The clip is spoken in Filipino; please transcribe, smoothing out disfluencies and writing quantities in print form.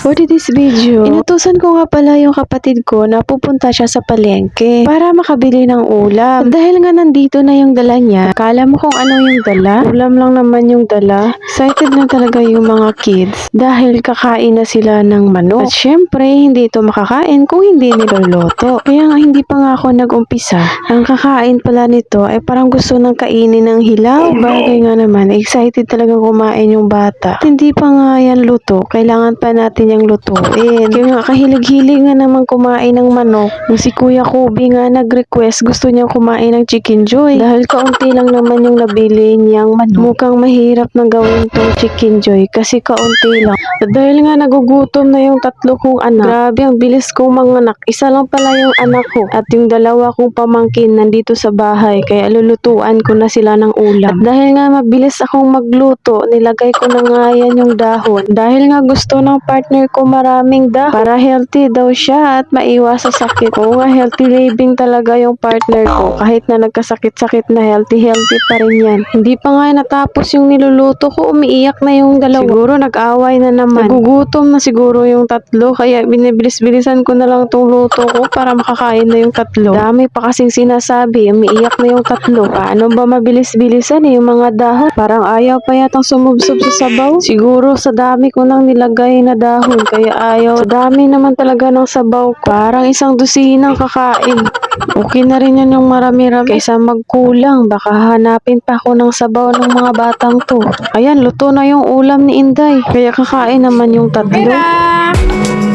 For today's video, inutusan ko nga pala yung kapatid ko na pupunta siya sa palengke para makabili ng ulam. At dahil nga nandito na yung dala niya, akala mo kung ano yung dala? Ulam lang naman yung dala. Excited na talaga yung mga kids dahil kakain na sila ng manok. At syempre, hindi ito makakain kung hindi niloloto. Kaya nga hindi pa nga ako nag-umpisa. Ang kakain pala nito ay parang gusto ng kainin ng hilaw. Bagay nga naman, excited talagang kumain yung bata. At hindi pa nga yan luto, kailangan pa natin yung lutuin. Kaya nga kahilig-hilig nga naman kumain ng manok. Yung si Kuya Kobe nga nag-request, gusto niyang kumain ng Chicken Joy. Dahil kaunti lang naman yung nabili niyang manok. Mukhang mahirap na gawin tong Chicken Joy kasi kaunti lang. At dahil nga nagugutom na yung tatlo kong anak, grabe ang bilis kong manganak. Isa lang pala yung anak ko at yung dalawa kong pamangkin nandito sa bahay kaya lulutuan ko na sila ng ulam. At dahil nga mabilis akong magluto, nilagay ko na nga yan yung dahon. Dahil nga gusto ng partner ko maraming dahon para healthy daw siya at maiwas sa sakit. Oo nga, healthy living talaga yung partner ko. Kahit na nagkasakit-sakit na healthy pa rin yan. Hindi pa nga natapos yung niluluto ko, umiiyak na yung dalawa. Siguro nag-away na naman. Nagugutom na siguro yung tatlo kaya binibilis-bilisan ko na lang tong luto ko para makakain na yung tatlo. Dami pa kasing sinasabi, umiiyak na yung tatlo. Paano ba mabilis-bilisan yung mga dahon? Parang ayaw pa yatang sumubsob sa sabaw. Siguro sa dami ko nang nilagay na dahon kaya ayaw. Sa dami naman talaga ng sabaw ko. Parang isang dusinang kakain. Okay na rin yan yung marami-rami kaysa magkulang. Baka hanapin pa ako ng sabaw ng mga batang to. Ayan, luto na yung ulam ni Inday. Kaya kakain naman yung tatlo.